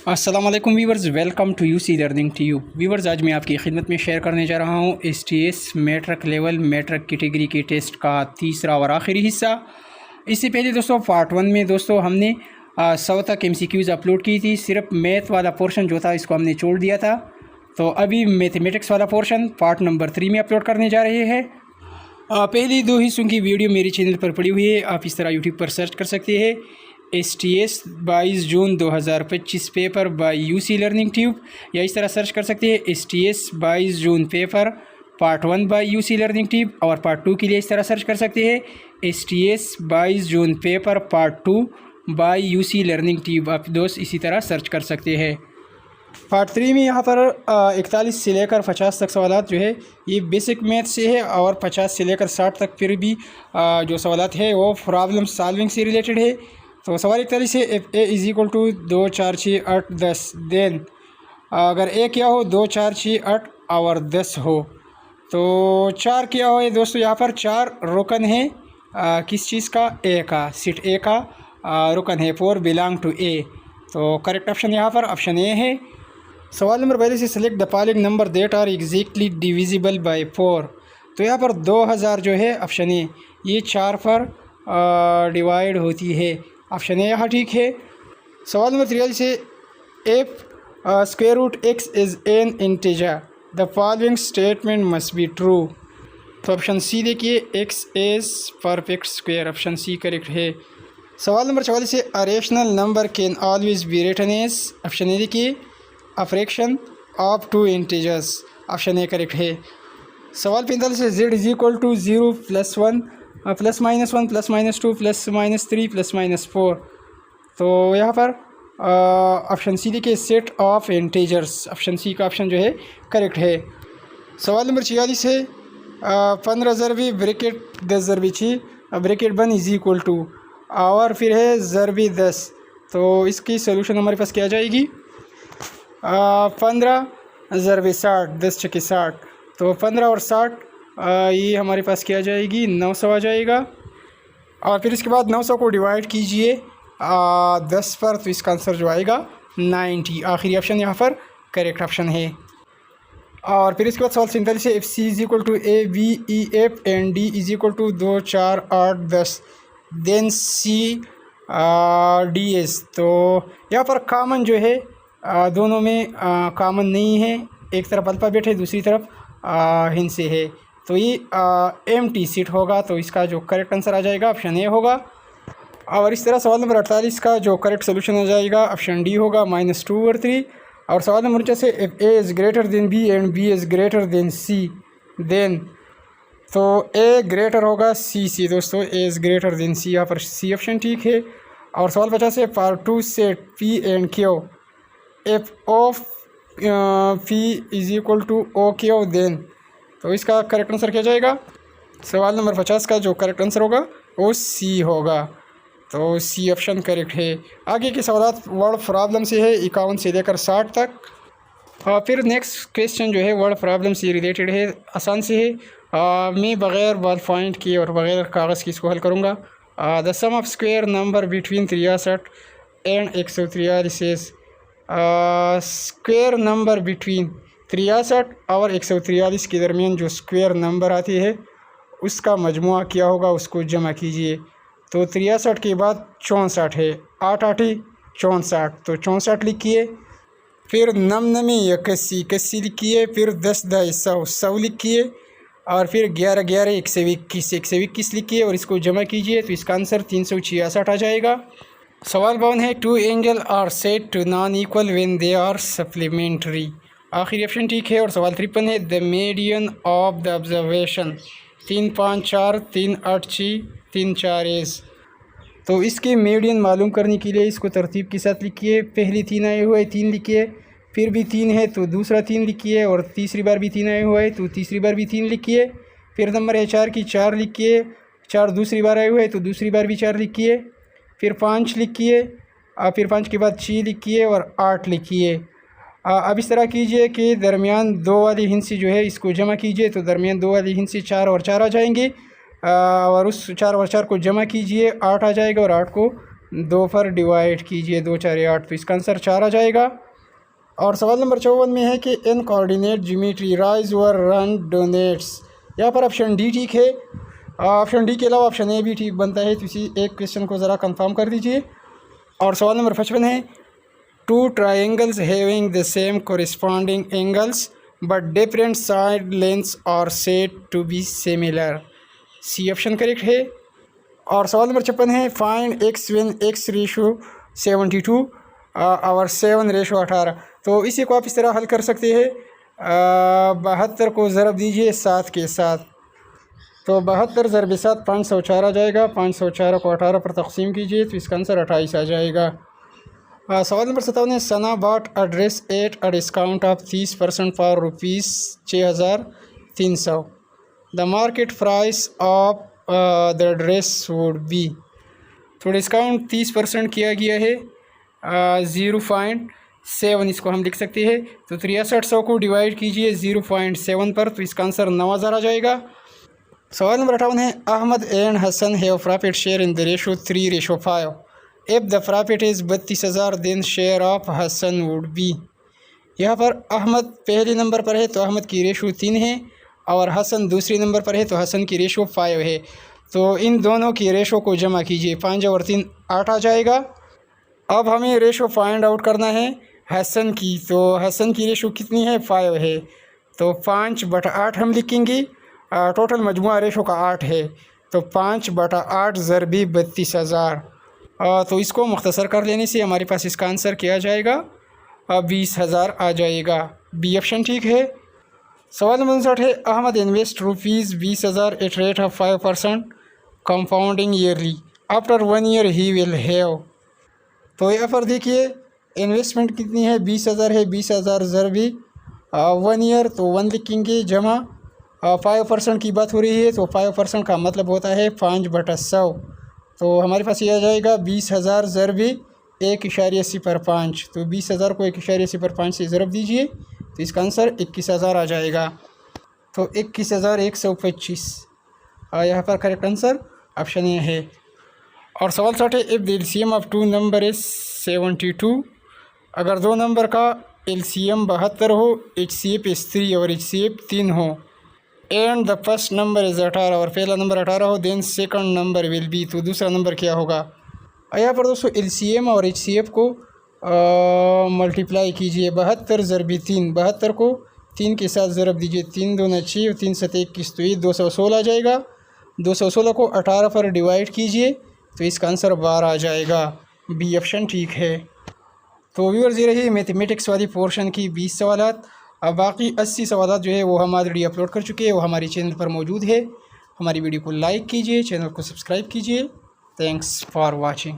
अस्सलाम वालेकुम viewers, welcome to UC learning tube. Viewers, आज मैं आपकी खिदमत में शेयर करने जा रहा हूँ STS matric level matric category के टेस्ट का तीसरा और आखिरी हिस्सा। इससे पहले दोस्तों पार्ट 1 में दोस्तों हमने 100 तक MCQs अपलोड की थी। सिर्फ मैथ वाला पोर्शन जो था इसको हमने छोड़ दिया था। तो अभी मैथमेटिक्स वाला पोर्शन पार्ट नंबर 3 में अपलोड करने जा रहे हैं। पहली 2 हिस्सों की वीडियो मेरे चैनल पर पड़ी हुई है, आप इस तरह यूट्यूब पर सर्च कर सकते हैं। STS 22 June 2025 paper by UC learning tube, या इस तरह सर्च कर सकते हैं STS 22 June paper part 1 by UC learning tube, और पार्ट 2 के लिए इस तरह सर्च कर सकते हैं STS 22 June paper part 2 by UC learning tube. आप दोस्त इसी तरह सर्च कर सकते हैं। पार्ट 3 में यहाँ पर 41 से लेकर 50 तक सवालात जो है ये बेसिक मैथ से है, और 50 से लेकर 60 तक फिर भी जो सवालात है वो प्रॉब्लम सॉल्विंग से रिलेटेड है। तो सवाल 41 है, A is equal to 2 4 6 8 10 then अगर ए क्या हो 2 4 6 8 और 10 हो तो 4 क्या हो। दोस्तों यहाँ पर 4 रुकन है किस चीज़ का, ए का, सीट ए का रुकन है, 4 बिलोंग टू ए। तो करेक्ट ऑप्शन यहाँ पर ऑप्शन ए है। सवाल नंबर 42 से select the following number that are exactly divisible by 4। तो यहाँ पर 2000 जो है ऑप्शन ए, ये 4 पर डिवाइड होती है, ऑप्शन ए यहाँ ठीक है। सवाल नंबर 43 से if square root x is an integer, the following statement must be true. तो ऑप्शन सी देखिए, x is perfect square, option c correct है। सवाल नंबर 44 से a rational number can always be written as, option a देखिए, a fraction of 2 integers, option a correct है। सवाल 45 से z is equal to 0 + 1 +- 1 +- 2 +- 3 +- 4। तो यहाँ पर ऑप्शन सी देखिए, set of integers, option C का ऑप्शन जो है करेक्ट है। सवाल नंबर 46 है 15 ज़रबी ब्रैकेट 10 ज़रबी 6 ब्रैकेट बन इज इक्वल टू, और फिर है ज़रबी 10। तो इसकी सोल्यूशन हमारे पास क्या जाएगी, 15 ज़रबी 60, 10 छक्के 60। तो 15 और 60 ये हमारे पास क्या जाएगी, 900 आ जाएगा। और फिर इसके बाद 900 को डिवाइड कीजिए 10 पर, तो इसका आंसर जो आएगा 90। आखिरी ऑप्शन यहाँ पर करेक्ट ऑप्शन है। और फिर इसके बाद सवाल 47 से F C is equal to A B E F and D is equal to 2 4 8 10 then C D S. तो यहाँ पर कॉमन जो है दोनों में कॉमन नहीं है, एक तरफ अल्फ़ाबेट है, दूसरी तरफ हिंस से है, तो ये एम्प्टी सीट होगा। तो इसका जो करेक्ट आंसर आ जाएगा ऑप्शन ए होगा। और इस तरह सवाल नंबर 48 का जो करेक्ट सोल्यूशन आ जाएगा ऑप्शन डी होगा, -2/3। और सवाल नंबर 49 से if A is greater than B and B is greater than C then, तो ए ग्रेटर होगा सी से। दोस्तों A is greater than C, यहाँ पर सी ऑप्शन ठीक है। और सवाल 50 से पार्ट 2 से P and Q F of P is equal to O Q then, तो इसका करेक्ट आंसर क्या जाएगा। सवाल नंबर 50 का जो करेक्ट आंसर होगा वो सी होगा, तो सी ऑप्शन करेक्ट है। आगे के सवाल वर्ड प्रॉब्लम से है 51 से लेकर 60 तक। और फिर नेक्स्ट क्वेश्चन जो है वर्ड प्रॉब्लम से रिलेटेड है, आसान से है। मैं बग़ैर बॉल पॉइंट किए और बग़ैर कागज़ की इसको हल करूँगा। The sum of square number between 63 and 143 is, square number between 63 और 143 के दरमियान जो स्क्वायर नंबर आती है उसका मजमुआ क्या होगा, उसको जमा कीजिए। तो 63 के बाद 64 है, 8 8 64, तो 64 लिखिए। फिर 9 9 81 81 लिखिए। फिर 10 10 100 100 लिखिए। और फिर 11 11 121 121 लिखिए और इसको जमा कीजिए, तो इसका आंसर 366 आ जाएगा। सवाल 52 है 2 angle are said to non equal when they are supplementary, आखिरी ऑप्शन ठीक है। और सवाल 53 है the median of the observation 3 5 4 3 8 6 3 4 is. तो इसके मीडियन मालूम करने के लिए इसको तरतीब के साथ लिखिए। पहली 3 आए हुए 3 लिखिए, फिर भी 3 है तो दूसरा 3 लिखिए, और तीसरी बार भी 3 आए हुए हैं तो तीसरी बार भी 3 लिखिए। फिर नंबर है 4 की 4 लिखिए, 4 दूसरी बार आए हुए हैं तो दूसरी बार भी 4 लिखिए। फिर 5 लिखिए, फिर 5 के बाद 6 लिखिए और 8 लिखिए। अब इस तरह कीजिए कि दरमियान 2 वाली हिंसी जो है इसको जमा कीजिए, तो दरमियान 2 वाली हिंसी 4 और 4 आ जाएंगे, और उस 4 और 4 को जमा कीजिए 8 आ जाएगा, और 8 को 2 पर डिवाइड कीजिए, 2 4 8, तो इसका आंसर 4 आ जाएगा। और सवाल नंबर 54 में है कि in coordinate geometry rise over run denotes. यहाँ पर ऑप्शन डी ठीक है, ऑप्शन डी के अलावा ऑप्शन ए भी ठीक बनता है, तो इसी एक क्वेश्चन को ज़रा कंफर्म कर दीजिए। और सवाल नंबर 55 है two triangles having the same corresponding angles but different side lengths are said to be similar. C option correct है। और सवाल नंबर 56 है find X when X ratio 72 और 7 रेशो 18। तो इसी को आप इस तरह हल कर सकते हैं, 72 को ज़रब दीजिए 7 के साथ, तो 72 ज़रब 7 504 आ जाएगा। 504 को 18 पर तक़सीम कीजिए तो इसका आंसर 28 आ जाएगा। सवाल नंबर 57 है Sana bought a dress at a discount of 30% for rupees 6300। The market price of the dress would be. तो डिस्काउंट 30% किया गया है, 0.7 इसको हम लिख सकते हैं। तो 6300 को डिवाइड कीजिए 0.7 पर, तो इसका आंसर 9000 आ जाएगा। सवाल नंबर 58 है Ahmad and Hasan have profit share in the ratio 3:5। If the profit is 32,000 then share of Hasan would be. यहाँ पर अहमद पहले नंबर पर है तो अहमद की रेशो 3 है, और हसन दूसरे नंबर पर है तो हसन की रेशो 5 है। तो इन दोनों की रेशो को जमा कीजिए, 5 और 3 8 आ जाएगा। अब हमें रेशो फाइंड आउट करना है हसन की, तो हसन की रेशो कितनी है 5 है, तो 5/8 हम लिखेंगे। टोटल मजमुआ रेशो का 8 है, तो 5/8 ज़रबी 32,000। तो इसको मुख्तसर कर लेने से हमारे पास इसका आंसर क्या आ जाएगा, 20,000 आ जाएगा। बी ऑप्शन ठीक है। सवाल नंबर 59 है Ahmad invest ₹20,000 at rate of 5% compounding yearly after 1 year he will have. तो यहाँ पर देखिए इन्वेस्टमेंट कितनी है, 20,000 है, 20,000 ज़रबी 1 ईयर, तो 1 लिखेंगे जमा 5% की बात हो रही है, तो 5% का मतलब होता है 5/100। तो हमारे पास ये आ जाएगा 20,000 ज़रबी 1.05। तो 20,000 को 1.05 से ज़रब दीजिए तो इसका आंसर 21,000 आ जाएगा। तो 21,125 यहाँ पर करेक्ट आंसर ऑप्शन ए है। और सवाल 60 है if the LCM of 2 number is 72। अगर 2 नंबर का एलसीएम 72 हो, HCF इज़ 3 और HCF 3 हो, and the first number is 18 और पहला नंबर 18 हो, then second number will be. तो दूसरा नंबर क्या होगा। यहाँ पर दोस्तों एलसीएम और HCF को मल्टीप्लाई कीजिए, 72 ज़रबी 3, 72 को 3 के साथ ज़रब दीजिए, 3 दूना 6 और 3 7 21, तो ये 216 आ जाएगा। 216 को 18 पर डिवाइड कीजिए तो इसका आंसर 12 आ जाएगा। बी ऑप्शन ठीक है। तो व्यूअर्स ये रही मैथमेटिक्स वाली पोर्शन की 20 सवालात। अब बाकी 80 सवालात जो है वो हम ऑलरेडी अपलोड कर चुके हैं, वो हमारे चैनल पर मौजूद है। हमारी वीडियो को लाइक कीजिए, चैनल को सब्सक्राइब कीजिए। Thanks for watching.